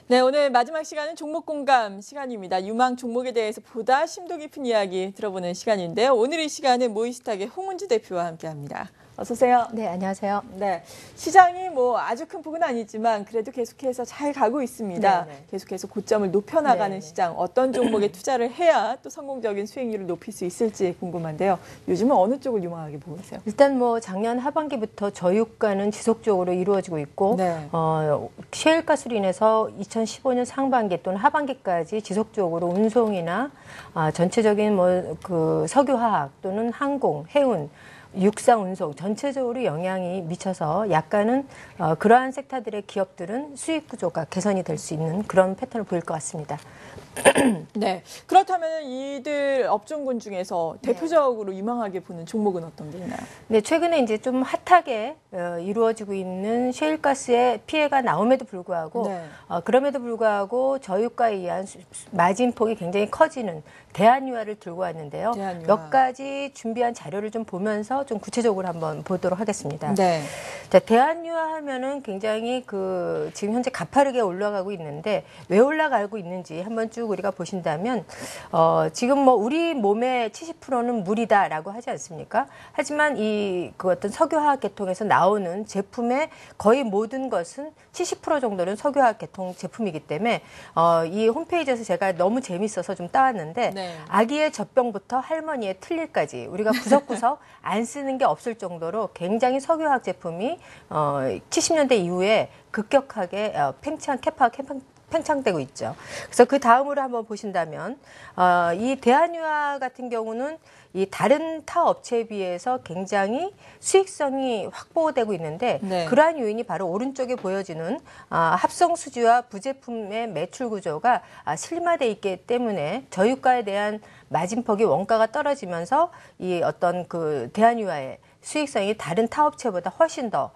네, 오늘 마지막 시간은 종목 공감 시간입니다. 유망 종목에 대해서 보다 심도 깊은 이야기 들어보는 시간인데요. 오늘 이 시간은 모이스탁의 홍은주 대표와 함께합니다. 어서 오세요. 네, 안녕하세요. 네, 시장이 아주 큰 폭은 아니지만 그래도 계속해서 잘 가고 있습니다. 네네. 계속해서 고점을 높여나가는 네네. 시장, 어떤 종목에 투자를 해야 또 성공적인 수익률을 높일 수 있을지 궁금한데요. 요즘은 어느 쪽을 유망하게 보고 계세요? 일단 작년 하반기부터 저유가는 지속적으로 이루어지고 있고, 네. 셰일가스로 인해서 2015년 상반기 또는 하반기까지 지속적으로 운송이나 전체적인 석유화학 또는 항공, 해운, 육상 운송 전체적으로 영향이 미쳐서 약간은 그러한 섹터들의 기업들은 수익 구조가 개선이 될 수 있는 그런 패턴을 보일 것 같습니다. 네, 그렇다면 이들 업종군 중에서 대표적으로 유망하게 보는 종목은 어떤 게 있나요? 네, 최근에 이제 좀 핫하게 이루어지고 있는 셰일가스의 피해가 나옴에도 불구하고, 네. 그럼에도 불구하고 저유가에 의한 마진폭이 굉장히 커지는 대한유화를 들고 왔는데요. 대한유화. 몇 가지 준비한 자료를 좀 보면서 좀 구체적으로 한번 보도록 하겠습니다. 네. 자, 대한유화 하면은 굉장히 지금 현재 가파르게 올라가고 있는데 왜 올라가고 있는지 한번 쭉 우리가 보신다면, 지금 우리 몸의 70%는 물이다라고 하지 않습니까? 하지만 어떤 석유화학 계통에서 나오는 제품의 거의 모든 것은 70% 정도는 석유화학 계통 제품이기 때문에, 이 홈페이지에서 제가 너무 재밌어서 좀 따왔는데, 네. 아기의 젖병부터 할머니의 틀니까지 우리가 구석구석 안 쓰는 게 없을 정도로 굉장히 석유화학 제품이 70년대 이후에 급격하게 팽창되고 있죠. 그래서 그 다음으로 한번 보신다면, 이 대한유화 같은 경우는 이 다른 타 업체에 비해서 굉장히 수익성이 확보되고 있는데, 네. 그러한 요인이 바로 오른쪽에 보여지는 합성 수지와 부제품의 매출 구조가 슬림화되어 있기 때문에 저유가에 대한 마진폭이 원가가 떨어지면서 이 어떤 대한유화의 수익성이 다른 타 업체보다 훨씬 더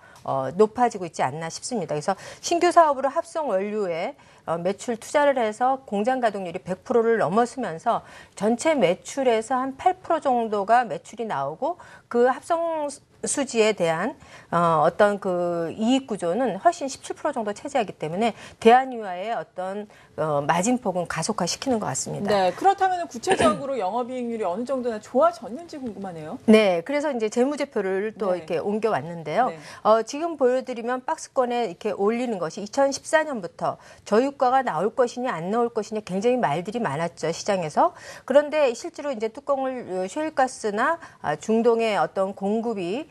높아지고 있지 않나 싶습니다. 그래서 신규 사업으로 합성 원료에 매출 투자를 해서 공장 가동률이 100%를 넘어서면서 전체 매출에서 한 8% 정도가 매출이 나오고, 그 합성 수지에 대한 어떤 이익 구조는 훨씬 17% 정도 차지하기 때문에 대한유화의 어떤 마진폭은 가속화시키는 것 같습니다. 네, 그렇다면 구체적으로 영업이익률이 어느 정도나 좋아졌는지 궁금하네요. 네, 그래서 이제 재무제표를 또 네. 이렇게 옮겨왔는데요. 네. 지금 보여드리면 박스권에 이렇게 올리는 것이 2014년부터 저유가가 나올 것이냐 안 나올 것이냐 굉장히 말들이 많았죠, 시장에서. 그런데 실제로 이제 뚜껑을 셰일가스나 중동의 어떤 공급이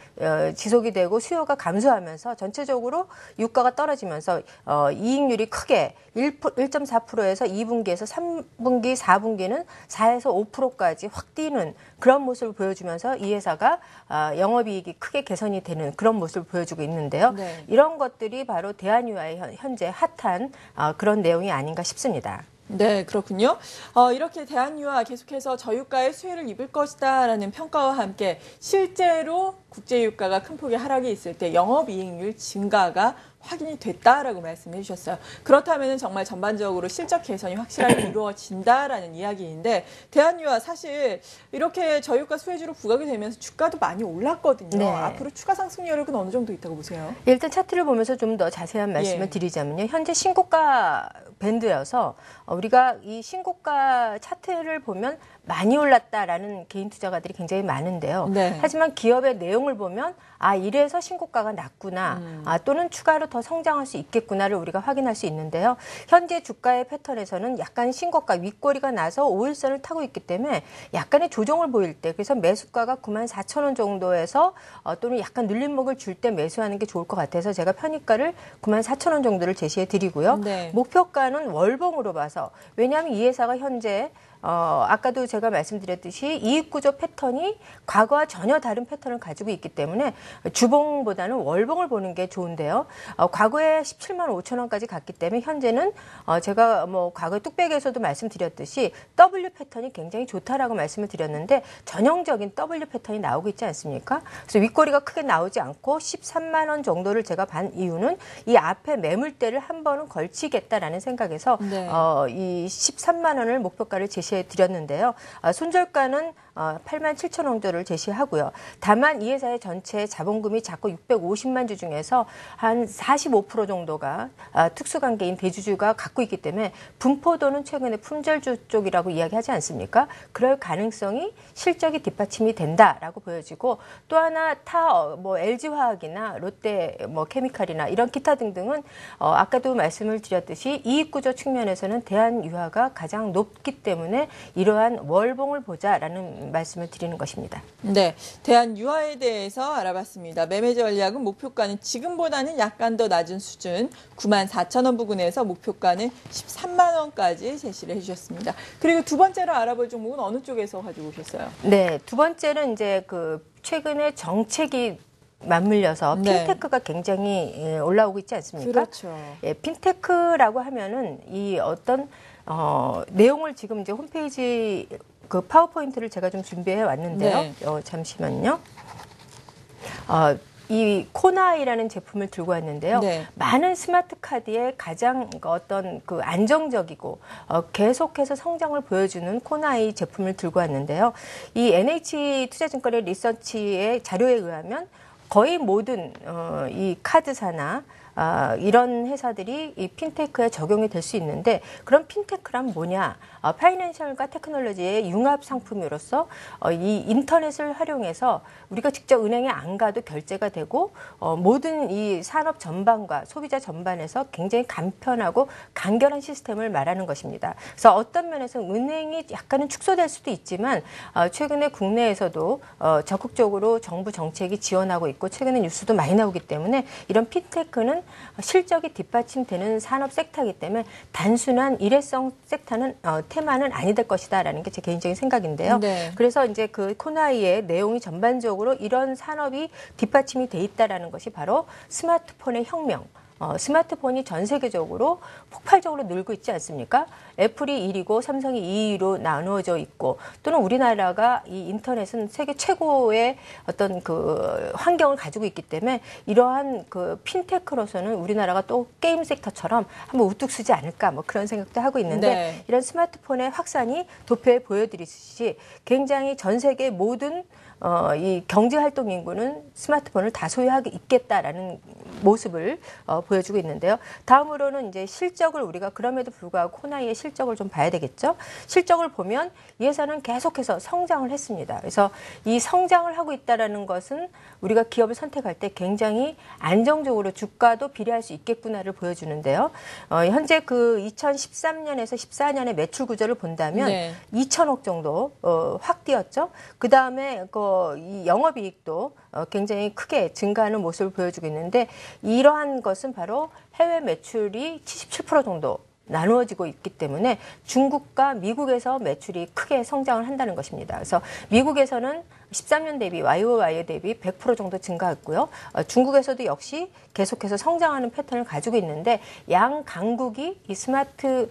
지속이 되고 수요가 감소하면서 전체적으로 유가가 떨어지면서 이익률이 크게 1.4%에서 2분기에서 3분기, 4분기는 4에서 5%까지 확 뛰는 그런 모습을 보여주면서 이 회사가 영업이익이 크게 개선이 되는 그런 모습을 보여주고 있는데요. 네. 이런 것들이 바로 대한유화의 현재 핫한 그런 내용이 아닌가 싶습니다. 네, 그렇군요. 이렇게 대한유화 계속해서 저유가의 수혜를 입을 것이다라는 평가와 함께 실제로 국제유가가 큰 폭의 하락이 있을 때 영업이익률 증가가 확인이 됐다라고 말씀해 주셨어요. 그렇다면 정말 전반적으로 실적 개선이 확실하게 이루어진다라는 이야기인데, 대한유화 사실 이렇게 저유가 수혜주로 부각이 되면서 주가도 많이 올랐거든요. 네. 앞으로 추가 상승 여력은 어느 정도 있다고 보세요? 일단 차트를 보면서 좀 더 자세한 말씀을 드리자면요. 현재 신고가 밴드여서 우리가 이 신고가 차트를 보면 많이 올랐다라는 개인 투자가들이 굉장히 많은데요. 네. 하지만 기업의 내용을 보면 이래서 신고가가 낮구나, 또는 추가로 더 성장할 수 있겠구나를 우리가 확인할 수 있는데요. 현재 주가의 패턴에서는 약간 신고가 윗꼬리가 나서 5일선을 타고 있기 때문에 약간의 조정을 보일 때, 그래서 매수가가 94,000원 정도에서 또는 약간 눌림목을 줄 때 매수하는 게 좋을 것 같아서 제가 편입가를 94,000원 정도를 제시해 드리고요. 네. 목표가는 월봉으로 봐서, 왜냐하면 이 회사가 현재 아까도 제가 말씀드렸듯이 이익구조 패턴이 과거와 전혀 다른 패턴을 가지고 있기 때문에 주봉보다는 월봉을 보는 게 좋은데요. 과거에 17만 5천 원까지 갔기 때문에 현재는 제가 과거에 뚝배기에서도 말씀드렸듯이 W 패턴이 굉장히 좋다라고 말씀을 드렸는데, 전형적인 W 패턴이 나오고 있지 않습니까? 그래서 윗꼬리가 크게 나오지 않고 13만 원 정도를 제가 반 이유는 이 앞에 매물대를 한 번은 걸치겠다라는 생각에서 네. 이 13만 원을 목표가를 제시해 드렸는데요. 손절가는 8만 7천 정도를 제시하고요. 다만 이 회사의 전체 자본금이 작고 650만 주 중에서 한 45% 정도가 특수관계인 대주주가 갖고 있기 때문에 분포도는 최근에 품절주 쪽이라고 이야기하지 않습니까? 그럴 가능성이 실적이 뒷받침이 된다라고 보여지고 또 하나 뭐 LG화학이나 롯데 뭐 케미칼이나 이런 기타 등등은 아까도 말씀을 드렸듯이 이익구조 측면에서는 대한유화가 가장 높기 때문에 이러한 월봉을 보자라는 말씀을 드리는 것입니다. 네, 대한유화에 대해서 알아봤습니다. 매매 전략은 목표가는 지금보다는 약간 더 낮은 수준 9만 4천 원 부근에서 목표가는 13만 원까지 제시를 해주셨습니다. 그리고 두 번째로 알아볼 종목은 어느 쪽에서 가지고 오셨어요? 네, 두 번째는 이제 최근에 정책이 맞물려서 핀테크가 굉장히 올라오고 있지 않습니까? 그렇죠. 예, 핀테크라고 하면은 이 어떤 내용을 지금 이제 홈페이지 파워포인트를 제가 좀 준비해 왔는데요. 네. 잠시만요. 이 코나이라는 제품을 들고 왔는데요. 네. 많은 스마트 카드의 가장 어떤 안정적이고 계속해서 성장을 보여주는 코나이 제품을 들고 왔는데요. 이 NH투자증권의 리서치의 자료에 의하면 거의 모든 이 카드사나 이런 회사들이 이 핀테크에 적용이 될 수 있는데 그럼 핀테크란 뭐냐? 파이낸셜과 테크놀로지의 융합 상품으로서 이 인터넷을 활용해서 우리가 직접 은행에 안 가도 결제가 되고 모든 이 산업 전반과 소비자 전반에서 굉장히 간편하고 간결한 시스템을 말하는 것입니다. 그래서 어떤 면에서 은행이 약간은 축소될 수도 있지만 최근에 국내에서도 적극적으로 정부 정책이 지원하고 있고 최근에 뉴스도 많이 나오기 때문에 이런 핀테크는 실적이 뒷받침되는 산업 섹터이기 때문에 단순한 일회성 섹터는 테마는 아니 될 것이다라는 게 제 개인적인 생각인데요. 네. 그래서 이제 코나이의 내용이 전반적으로 이런 산업이 뒷받침이 돼 있다라는 것이 바로 스마트폰의 혁명. 스마트폰이 전 세계적으로 폭발적으로 늘고 있지 않습니까? 애플이 1위고 삼성이 2위로 나누어져 있고 또는 우리나라가 이 인터넷은 세계 최고의 어떤 환경을 가지고 있기 때문에 이러한 핀테크로서는 우리나라가 또 게임 섹터처럼 한번 우뚝 서지 않을까 뭐 그런 생각도 하고 있는데 네. 이런 스마트폰의 확산이 도표에 보여드리듯이 굉장히 전 세계 모든 이 경제활동 인구는 스마트폰을 다 소유하게 있겠다라는 모습을 보여주고 있는데요. 다음으로는 이제 실적을 우리가 그럼에도 불구하고 코나이의 실적을 좀 봐야 되겠죠. 실적을 보면 이 회사는 계속해서 성장을 했습니다. 그래서 이 성장을 하고 있다라는 것은 우리가 기업을 선택할 때 굉장히 안정적으로 주가도 비례할 수 있겠구나를 보여주는데요. 현재 2013년에서 14년의 매출 구조를 본다면 네. 2천억 정도 확 뛰었죠. 그 다음에 이 영업이익도 굉장히 크게 증가하는 모습을 보여주고 있는데 이러한 것은 바로 해외 매출이 77% 정도 나누어지고 있기 때문에 중국과 미국에서 매출이 크게 성장을 한다는 것입니다. 그래서 미국에서는 13년 대비 YOY 대비 100% 정도 증가했고요. 중국에서도 역시 계속해서 성장하는 패턴을 가지고 있는데 양 강국이 이 스마트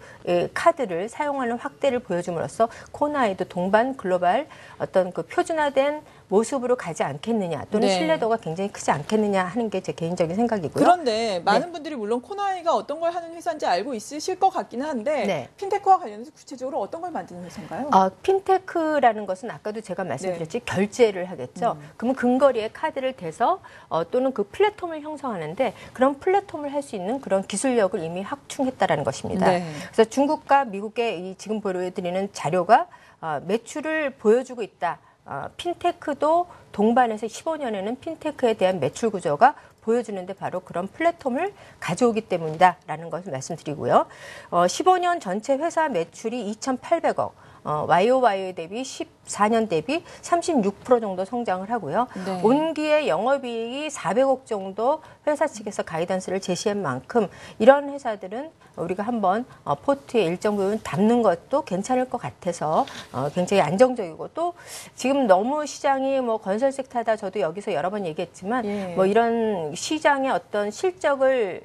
카드를 사용하는 확대를 보여줌으로써 코나이도 동반 글로벌 어떤 표준화된 모습으로 가지 않겠느냐 또는 네. 신뢰도가 굉장히 크지 않겠느냐 하는 게 제 개인적인 생각이고요. 그런데 많은 분들이 물론 코나이가 어떤 걸 하는 회사인지 알고 있으실 것 같기는 한데 네. 핀테크와 관련해서 구체적으로 어떤 걸 만드는 회사인가요? 핀테크라는 것은 아까도 제가 말씀드렸지 결제를 하겠죠. 그러면 근거리에 카드를 대서 또는 플랫폼을 형성하는데 그런 플랫폼을 할 수 있는 그런 기술력을 이미 확충했다라는 것입니다. 네. 그래서 중국과 미국의 지금 보여드리는 자료가 매출을 보여주고 있다. 핀테크도 동반해서 15년에는 핀테크에 대한 매출 구조가 보여주는데 바로 그런 플랫폼을 가져오기 때문이다라는 것을 말씀드리고요. 15년 전체 회사 매출이 2,800억, YOY 대비 14년 대비 36% 정도 성장을 하고요. 네. 온기의 영업이익이 400억 정도 회사 측에서 가이던스를 제시한 만큼 이런 회사들은 우리가 한번 포트에 일정 부분 담는 것도 괜찮을 것 같아서 굉장히 안정적이고 또 지금 너무 시장이 건설 섹터다 저도 여기서 여러 번 얘기했지만 예. 이런 시장의 어떤 실적을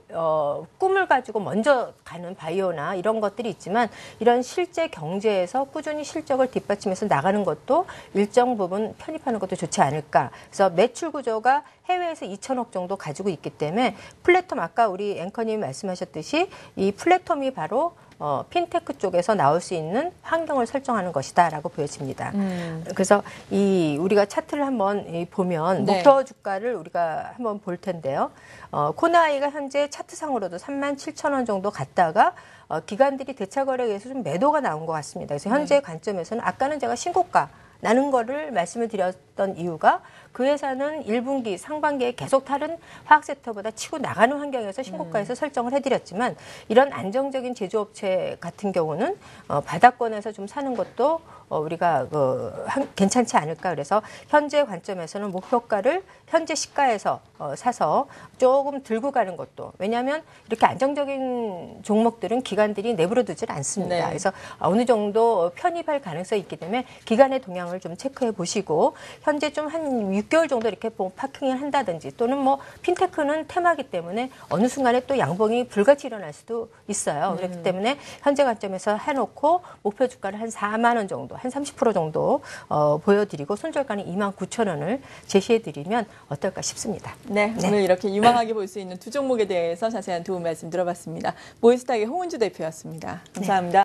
꿈을 가지고 먼저 가는 바이오나 이런 것들이 있지만 이런 실제 경제에서 꾸준히 실적을 뒷받침해서 나가는 것도 일정 부분 편입하는 것도 좋지 않을까. 그래서 매출 구조가 해외에서 2천억 정도 가지고 있기 때문에 플랫폼 아까 우리 앵커님이 말씀하셨듯이 이 플랫폼이 바로 핀테크 쪽에서 나올 수 있는 환경을 설정하는 것이다라고 보여집니다. 그래서 이 우리가 차트를 한번 보면 네. 목표 주가를 우리가 한번 볼 텐데요. 코나이가 현재 차트상으로도 37,000원 정도 갔다가 기관들이 대차 거래에서 좀 매도가 나온 것 같습니다. 그래서 현재 관점에서는 아까는 제가 신고가 나는 거를 말씀을 드렸던 이유가 그 회사는 1분기, 상반기에 계속 다른 화학 섹터보다 치고 나가는 환경에서 신고가에서 설정을 해드렸지만 이런 안정적인 제조업체 같은 경우는 바닥권에서 좀 사는 것도 우리가 괜찮지 않을까. 그래서 현재 관점에서는 목표가를 현재 시가에서 사서 조금 들고 가는 것도, 왜냐하면 이렇게 안정적인 종목들은 기관들이 내버려 두질 않습니다. 네. 그래서 어느 정도 편입할 가능성이 있기 때문에 기관의 동향을 좀 체크해 보시고 현재 좀 한 6개월 정도 이렇게 파킹을 한다든지 또는 뭐 핀테크는 테마기 때문에 어느 순간에 또 양봉이 불같이 일어날 수도 있어요. 그렇기 때문에 현재 관점에서 해놓고 목표 주가를 한 4만 원 정도, 한 30% 정도 보여드리고 손절가는 29,000원을 제시해드리면 어떨까 싶습니다. 네, 오늘 이렇게 유망하게 볼 수 있는 두 종목에 대해서 자세한 도움 말씀 들어봤습니다. 모이스탁의 홍은주 대표였습니다. 감사합니다.